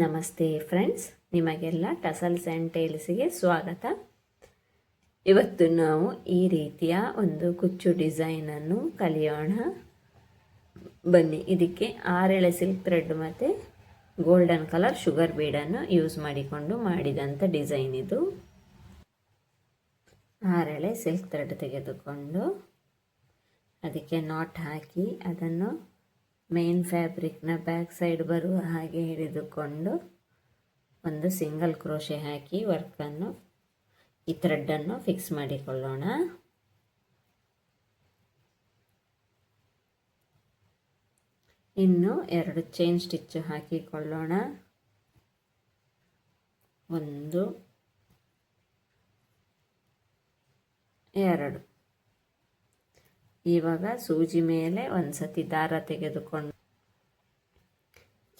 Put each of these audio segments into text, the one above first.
ನಮಸ್ತೆ ಫ್ರೆಂಡ್ಸ್, ನಿಮಗೆಲ್ಲ tassels and ಟೇಲ್ಸ್ಗೆ ಸ್ವಾಗತ. ಇವತ್ತು ನಾವು ಈ ರೀತಿಯ ಒಂದು ಕುಚ್ಚು ಡಿಸೈನನ್ನು ಕಲಿಯೋಣ. ಬನ್ನಿ. ಇದಕ್ಕೆ 6 ಎಳೆ ಸಿಲ್ಕ್ ಥ್ರೆಡ್ ಮತ್ತು ಗೋಲ್ಡನ್ ಕಲರ್ ಶುಗರ್ ಬೀಡನ್ನು ಯೂಸ್ ಮಾಡಿಕೊಂಡು ಮಾಡಿದಂಥ ಡಿಸೈನ್ ಇದು. 6 ಎಳೆ ಸಿಲ್ಕ್ ಥ್ರೆಡ್ ತೆಗೆದುಕೊಂಡು ಅದಕ್ಕೆ ನಾಟ್ ಹಾಕಿ ಅದನ್ನು ಮೇನ್ ಫ್ಯಾಬ್ರಿಕ್ನ ಬ್ಯಾಕ್ ಸೈಡ್ ಬರುವ ಹಾಗೆ ಹಿಡಿದುಕೊಂಡು ಒಂದು ಸಿಂಗಲ್ ಕ್ರೋಶೆ ಹಾಕಿ ವರ್ಕನ್ನು ಈ ಥ್ರೆಡ್ಡನ್ನು ಫಿಕ್ಸ್ ಮಾಡಿಕೊಳ್ಳೋಣ. ಇನ್ನು 2 ಚೈನ್ ಸ್ಟಿಚ್ ಹಾಕಿಕೊಳ್ಳೋಣ. 1 2. ಇವಾಗ ಸೂಜಿ ಮೇಲೆ ಒಂದು ಸತಿ ದಾರ ತೆಗೆದುಕೊಂಡು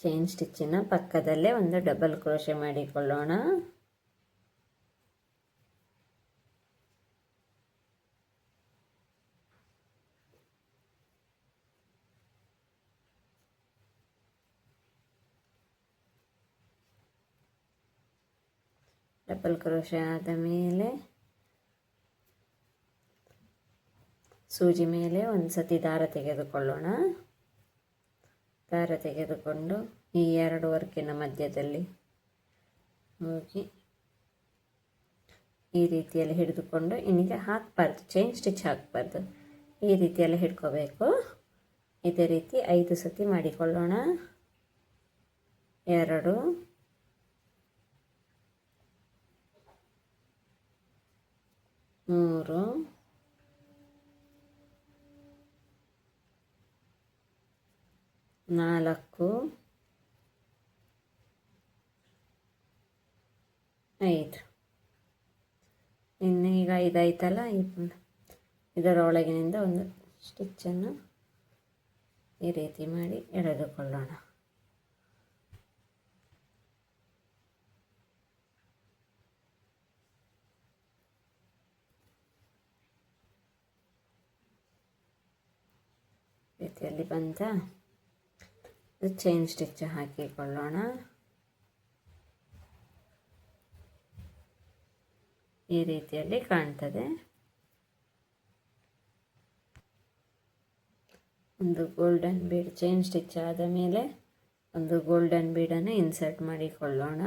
ಚೈನ್ ಸ್ಟಿಚ್ಚಿನ ಪಕ್ಕದಲ್ಲೇ ಒಂದು ಡಬಲ್ ಕ್ರೋಶೆ ಮಾಡಿಕೊಳ್ಳೋಣ. ಡಬಲ್ ಕ್ರೋಶೆ ಆದ ಮೇಲೆ ಸೂಜಿ ಮೇಲೆ ಒಂದು ಸತಿ ದಾರ ತೆಗೆದುಕೊಳ್ಳೋಣ. ದಾರ ತೆಗೆದುಕೊಂಡು ಈ 2 ವರ್ಕಿನ ಮಧ್ಯದಲ್ಲಿ ಹೋಗಿ ಈ ರೀತಿಯಲ್ಲಿ ಹಿಡಿದುಕೊಂಡು ಇನ್ನೀಗ ಹಾಕಬಾರ್ದು, ಚೈನ್ ಸ್ಟಿಚ್ ಹಾಕಬಾರ್ದು, ಈ ರೀತಿಯಲ್ಲಿ ಹಿಡ್ಕೋಬೇಕು. ಇದೇ ರೀತಿ 5 ಸತಿ ಮಾಡಿಕೊಳ್ಳೋಣ. 2 3 4 5. ಇನ್ನು ಈಗ 5 ಆಯ್ತಲ್ಲ, ಇದರೊಳಗಿನಿಂದ ಒಂದು ಸ್ಟಿಚ್ಚನ್ನು ಈ ರೀತಿ ಮಾಡಿ ಎಳೆದುಕೊಳ್ಳೋಣ. ರೀತಿಯಲ್ಲಿ ಬಂತ ಚೈನ್ ಸ್ಟಿಚ್ ಹಾಕಿಕೊಳ್ಳೋಣ. ಈ ರೀತಿಯಲ್ಲಿ ಕಾಣ್ತದೆ. ಒಂದು ಗೋಲ್ಡನ್ ಬೀಡ್ ಚೈನ್ ಸ್ಟಿಚ್ ಆದ ಮೇಲೆ ಒಂದು ಗೋಲ್ಡನ್ ಬೀಡನ್ನು ಇನ್ಸರ್ಟ್ ಮಾಡಿಕೊಳ್ಳೋಣ.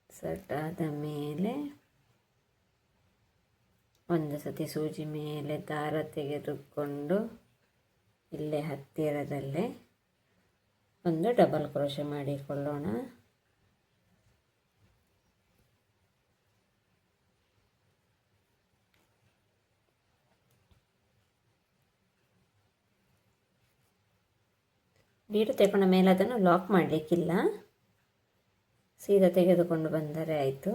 ಇನ್ಸರ್ಟ್ ಆದ ಮೇಲೆ ಒಂದು ಸತಿ ಸೂಜಿ ಮೇಲೆ ದಾರ ತೆಗೆದುಕೊಂಡು ಇಲ್ಲೇ ಹತ್ತಿರದಲ್ಲೇ ಒಂದು ಡಬಲ್ ಕ್ರೋಶೆ ಮಾಡಿಕೊಳ್ಳೋಣ. ಬೀಡು ತೆಗೊಂಡ ಮೇಲೆ ಅದನ್ನು ಲಾಕ್ ಮಾಡಲಿಕ್ಕಿಲ್ಲ, ಸೀದಾ ತೆಗೆದುಕೊಂಡು ಬಂದರೆ ಆಯಿತು.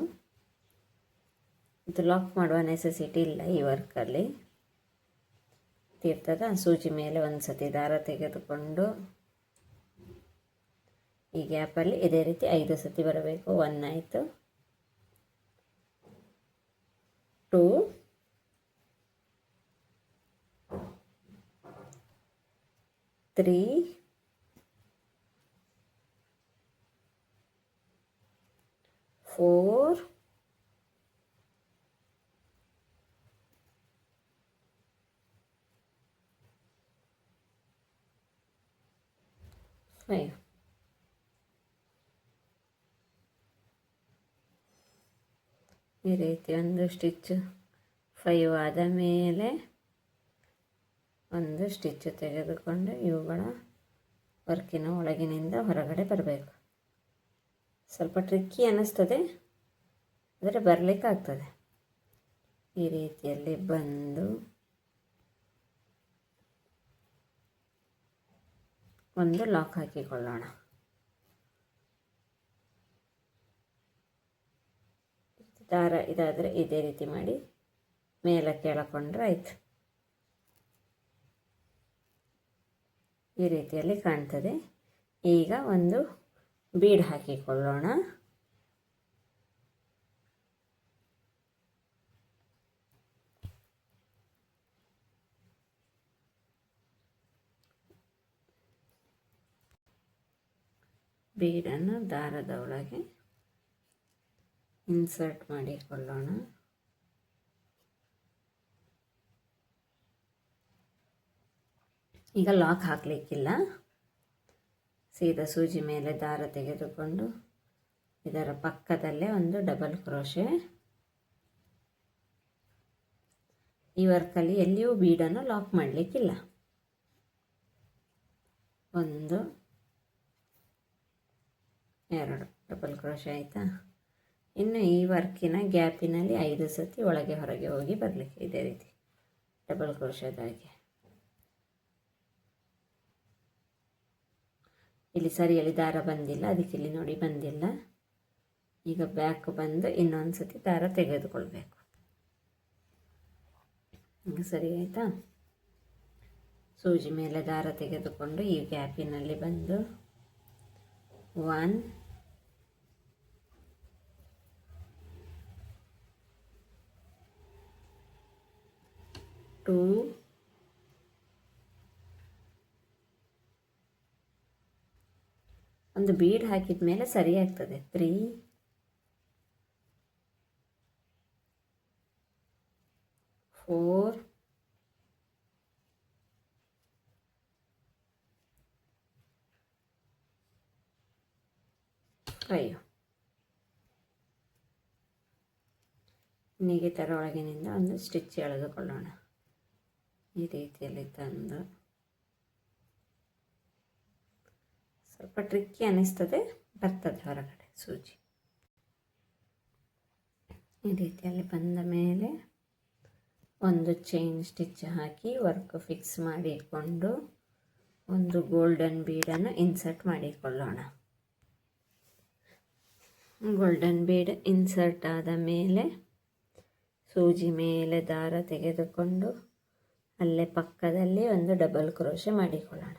ಇದು ಲಾಕ್ ಮಾಡುವ ನೆಸೆಸಿಟಿ ಇಲ್ಲ ಈ ವರ್ಕಲ್ಲಿ. ಇರ್ತದ ಸೂಜಿ ಮೇಲೆ ಒಂದು ಸತಿ ದಾರ ತೆಗೆದುಕೊಂಡು ಈ ಗ್ಯಾಪಲ್ಲಿ ಇದೇ ರೀತಿ 5 ಸತಿ ಬರಬೇಕು. 1 ಆಯಿತು, 2, 3, 4, 5. ಈ ರೀತಿ ಒಂದು ಸ್ಟಿಚ್ 5 ಆದ ಮೇಲೆ ಒಂದು ಸ್ಟಿಚ್ ತೆಗೆದುಕೊಂಡು ಇವುಗಳ ವರ್ಕಿನ ಒಳಗಿನಿಂದ ಹೊರಗಡೆ ಬರಬೇಕು. ಸ್ವಲ್ಪ ಟ್ರಿಕ್ಕಿ ಅನ್ನಿಸ್ತದೆ, ಆದರೆ ಬರಲಿಕ್ಕಾಗ್ತದೆ. ಈ ರೀತಿಯಲ್ಲಿ ಬಂದು ಒಂದು ಲಾಕ್ ಹಾಕಿಕೊಳ್ಳೋಣ. ದಾರ ಇದಾದರೆ ಇದೇ ರೀತಿ ಮಾಡಿ ಮೇಲಕ್ಕೆ ಎಳಕೊಂಡ್ರೆ ಆಯಿತು. ಈ ರೀತಿಯಲ್ಲಿ ಕಾಣ್ತದೆ. ಈಗ ಒಂದು ಬೀಡ್ ಹಾಕಿಕೊಳ್ಳೋಣ. ಬೀಡನ್ನು ದಾರದ ಒಳಗೆ ಇನ್ಸರ್ಟ್ ಮಾಡಿಕೊಳ್ಳೋಣ. ಈಗ ಲಾಕ್ ಹಾಕಲಿಕ್ಕಿಲ್ಲ. ಸೀದಾ ಸೂಜಿ ಮೇಲೆ ದಾರ ತೆಗೆದುಕೊಂಡು ಇದರ ಪಕ್ಕದಲ್ಲೇ ಒಂದು ಡಬಲ್ ಕ್ರೋಶೆ. ಈ ವರ್ಕಲ್ಲಿ ಎಲ್ಲಿಯೂ ಬೀಡನ್ನು ಲಾಕ್ ಮಾಡಲಿಕ್ಕಿಲ್ಲ. 1 2 ಡಬಲ್ ಕ್ರೋಶೆ ಆಯಿತಾ. ಇನ್ನು ಈ ವರ್ಕಿನ ಗ್ಯಾಪಿನಲ್ಲಿ 5 ಸತಿ ಒಳಗೆ ಹೊರಗೆ ಹೋಗಿ ಬರಲಿಕ್ಕೆ ಇದೇ ರೀತಿ ಡಬಲ್ ಕ್ರೋಶೆದಾಗೆ. ಇಲ್ಲಿ ಸರಿಯಲ್ಲಿ ದಾರ ಬಂದಿಲ್ಲ, ಅದಕ್ಕೆ ಇಲ್ಲಿ ನೋಡಿ ಬಂದಿಲ್ಲ. ಈಗ ಬ್ಯಾಕ್ ಬಂದು ಇನ್ನೊಂದು ಸತಿ ದಾರ ತೆಗೆದುಕೊಳ್ಬೇಕು. ಈಗ ಸರಿ ಆಯಿತಾ. ಸೂಜಿ ಮೇಲೆ ದಾರ ತೆಗೆದುಕೊಂಡು ಈ ಗ್ಯಾಪಿನಲ್ಲಿ ಬಂದು 1 2 ಒಂದು ಬೀಡ್ ಹಾಕಿದ ಮೇಲೆ ಸರಿ ಆಗ್ತದೆ. 3 4 5. ಹೀಗೆ ಥರ ಒಳಗಿನಿಂದ ಒಂದು ಸ್ಟಿಚ್ ಎಳೆದುಕೊಳ್ಳೋಣ. ಈ ರೀತಿಯಲ್ಲಿ ತಂದು ಸ್ವಲ್ಪ ಟ್ರಿಕ್ಕಿ ಅನ್ನಿಸ್ತದೆ, ಬರ್ತದೆ ಹೊರಗಡೆ ಸೂಜಿ. ಈ ರೀತಿಯಲ್ಲಿ ಬಂದ ಮೇಲೆ ಒಂದು ಚೈನ್ ಸ್ಟಿಚ್ ಹಾಕಿ ವರ್ಕ್ ಫಿಕ್ಸ್ ಮಾಡಿಕೊಂಡು ಒಂದು ಗೋಲ್ಡನ್ ಬೀಡನ್ನು ಇನ್ಸರ್ಟ್ ಮಾಡಿಕೊಳ್ಳೋಣ. ಗೋಲ್ಡನ್ ಬೀಡ್ ಇನ್ಸರ್ಟ್ ಆದ ಮೇಲೆ ಸೂಜಿ ಮೇಲೆ ದಾರ ತೆಗೆದುಕೊಂಡು ಅಲ್ಲೇ ಪಕ್ಕದಲ್ಲಿ ಒಂದು ಡಬಲ್ ಕ್ರೋಶೆ ಮಾಡಿಕೊಳ್ಳೋಣ.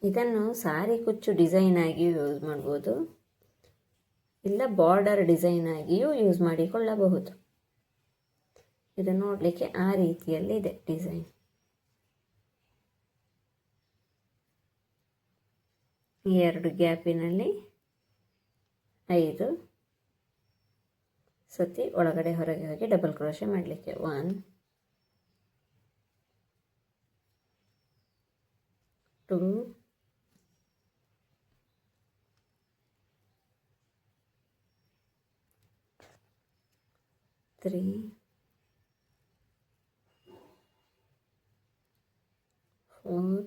ಇದನ್ನು ಸಾರಿ ಕುಚ್ಚು ಡಿಸೈನ್ ಆಗಿಯೂ ಯೂಸ್ ಮಾಡ್ಬೋದು, ಇಲ್ಲ ಬಾರ್ಡರ್ ಡಿಸೈನ್ ಆಗಿಯೂ ಯೂಸ್ ಮಾಡಿಕೊಳ್ಳಬಹುದು. ಇದು ನೋಡಲಿಕ್ಕೆ ಆ ರೀತಿಯಲ್ಲಿ ಇದೆ ಡಿಸೈನ್. ಈ 2 ಗ್ಯಾಪಿನಲ್ಲಿ 5 ಸತಿ ಒಳಗಡೆ ಹೊರಗೆ ಹೋಗಿ ಡಬಲ್ ಕ್ರೋಶೆ ಮಾಡಲಿಕ್ಕೆ. 1 2 3 4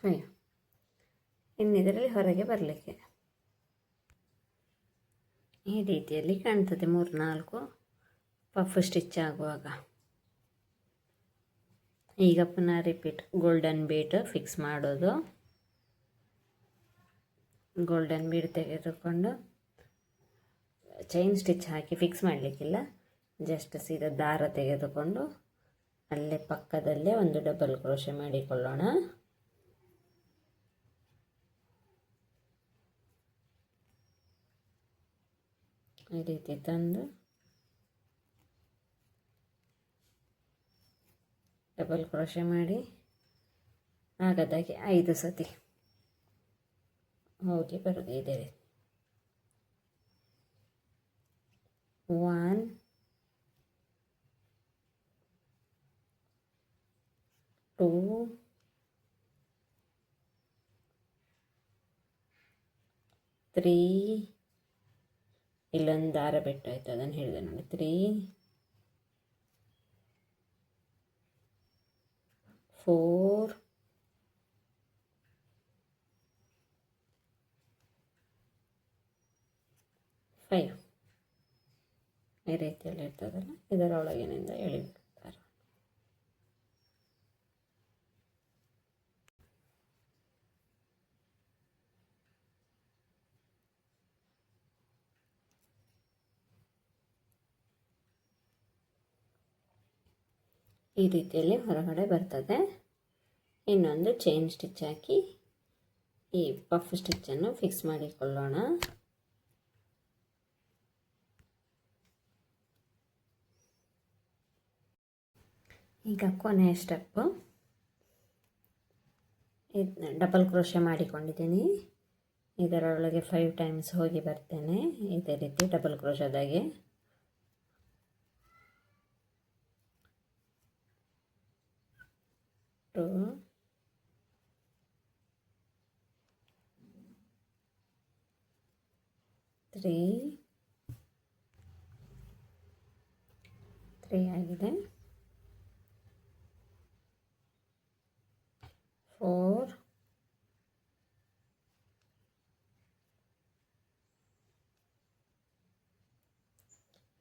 5. ಇನ್ನಿದರಲ್ಲಿ ಹೊರಗೆ ಬರಲಿಕ್ಕೆ ಈ ರೀತಿಯಲ್ಲಿ ಕಾಣ್ತದೆ 3-4 ಪಫ್ ಸ್ಟಿಚ್ ಆಗುವಾಗ. ಈಗ ಪುನಃ ರಿಪೀಟ್ ಗೋಲ್ಡನ್ ಬೀಡ್ ಫಿಕ್ಸ್ ಮಾಡೋದು. ಗೋಲ್ಡನ್ ಬೀಡ್ ತೆಗೆದುಕೊಂಡು ಚೈನ್ ಸ್ಟಿಚ್ ಹಾಕಿ ಫಿಕ್ಸ್ ಮಾಡಲಿಕ್ಕಿಲ್ಲ, ಜಸ್ಟ್ ಸೀದಾ ದಾರ ತೆಗೆದುಕೊಂಡು ಅಲ್ಲೇ ಪಕ್ಕದಲ್ಲೇ ಒಂದು ಡಬಲ್ ಕ್ರೋಶೆ ಮಾಡಿಕೊಳ್ಳೋಣ. ಈ ರೀತಿ ತಂದು ಡಬಲ್ ಕ್ರೋಶೆ ಮಾಡಿ ಆಗದಾಗೆ 5 ಸತಿ ಹೋಗಿ ಬರೋದು ಇದೆ. 1 2 3 ಇಲ್ಲೊಂದು ದಾರ ಬಿಟ್ಟಾಯ್ತು, ಅದನ್ನು ಹೇಳಿದೆ ನೋಡಿ. 3 4 5 ಈ ರೀತಿಯಲ್ಲಿ ಇರ್ತದಲ್ಲ, ಇದರೊಳಗಿನಿಂದ ಎಳಿಬೇಕು. ಈ ರೀತಿಯಲ್ಲಿ ಹೊರಗಡೆ ಬರ್ತದೆ. ಇನ್ನೊಂದು ಚೈನ್ ಸ್ಟಿಚ್ ಹಾಕಿ ಈ ಪಫ್ ಸ್ಟಿಚ್ಚನ್ನು ಫಿಕ್ಸ್ ಮಾಡಿಕೊಳ್ಳೋಣ. ಈಗ ಕೊನೆಯ ಸ್ಟೆಪ್ಪು ಡಬಲ್ ಕ್ರೋಶೆ ಮಾಡಿಕೊಂಡಿದ್ದೀನಿ. ಇದರೊಳಗೆ 5 ಟೈಮ್ಸ್ ಹೋಗಿ ಬರ್ತೇನೆ. ಇದೇ ರೀತಿ ಡಬಲ್ ಕ್ರೋಶದಾಗೆ 2 3 ಆಗಿದೆ. 4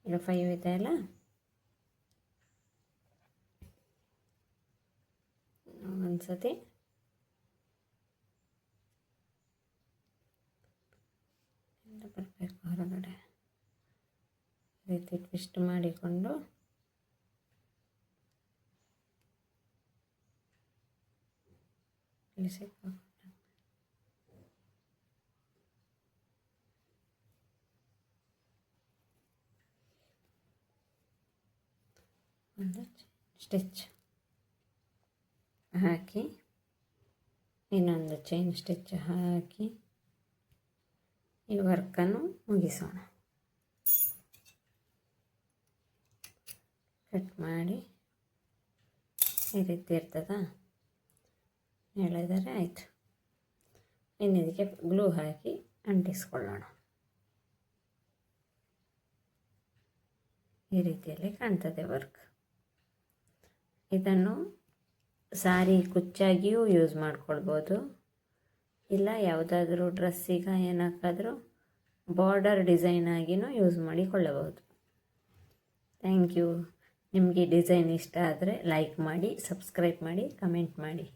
ಈಗ 5 ಇದೆ ಅಲ್ಲ, ಒಂದ್ಸತಿ ಬರಬೇಕು ಹೊರಗಡೆ. ಈ ರೀತಿ ಟ್ವಿಸ್ಟ್ ಮಾಡಿಕೊಂಡು ಒಂದು ಸ್ಟಿಚ್ ಹಾಕಿ, ಇನ್ನೊಂದು ಚೈನ್ ಸ್ಟಿಚ್ ಹಾಕಿ ಈ ವರ್ಕನ್ನು ಮುಗಿಸೋಣ. ಕಟ್ ಮಾಡಿ ಈ ರೀತಿ ಇರ್ತದ, ಹೇಳಿದರೆ ಆಯಿತು. ಇನ್ನು ಇದಕ್ಕೆ ಗ್ಲೂ ಹಾಕಿ ಅಂಟಿಸ್ಕೊಳ್ಳೋಣ. ಈ ರೀತಿಯಲ್ಲಿ ಕಾಣ್ತದೆ ವರ್ಕ್. ಇದನ್ನು ಸಾರಿ ಕುಚ್ಚಾಗಿಯೂ ಯೂಸ್ ಮಾಡ್ಕೊಳ್ಬೋದು, ಇಲ್ಲ ಯಾವುದಾದ್ರೂ ಡ್ರೆಸ್ಸಿಗೆ ಏನಕ್ಕಾದರೂ ಬಾರ್ಡರ್ ಡಿಸೈನ್ ಆಗಿಯೂ ಯೂಸ್ ಮಾಡಿಕೊಳ್ಳಬಹುದು. Thank you. ನಿಮಗೆ ಡಿಸೈನ್ ಇಷ್ಟ ಆದರೆ ಲೈಕ್ ಮಾಡಿ, ಸಬ್ಸ್ಕ್ರೈಬ್ ಮಾಡಿ, ಕಮೆಂಟ್ ಮಾಡಿ.